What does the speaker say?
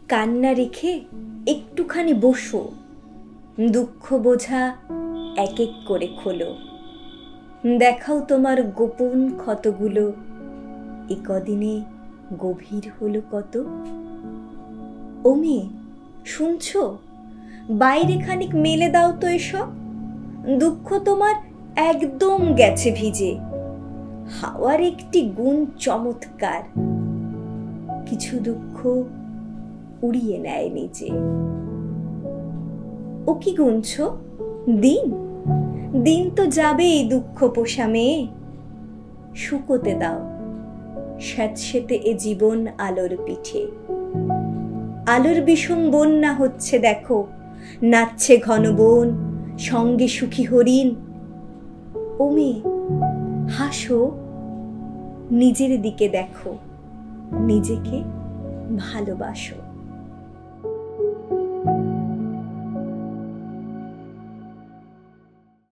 কান্না রেখে একটুখানি বসো, দুঃখ বোঝা এক এক করে খোলো, দেখাও তোমার গোপন ক্ষতগুলো, এ কদিনে গভীর হলো কত। ও মেয়ে, শুনছো? বাইরে খানিক মেলে দাও তো এসব, দুঃখ তোমার একদম গেছে ভিজে, হাওয়ার একটি গুণ চমৎকার, কিছু দুঃখ উড়িয়ে নেয় নিজে। ও কি গুনছো? দিন দিন তো যাবে এই দুঃখ পোষা মেয়ে, শুকোতে দাও স্যাঁতসেঁতে এ জীবন আলোর পিঠে। আলোর বিষম বন্যা হচ্ছে দেখো, নাচছে ঘন বন, সঙ্গে সুখী হরিণ। ও মেয়ে, হাসো, নিজের দিকে দেখো, নিজেকে ভালোবাসো।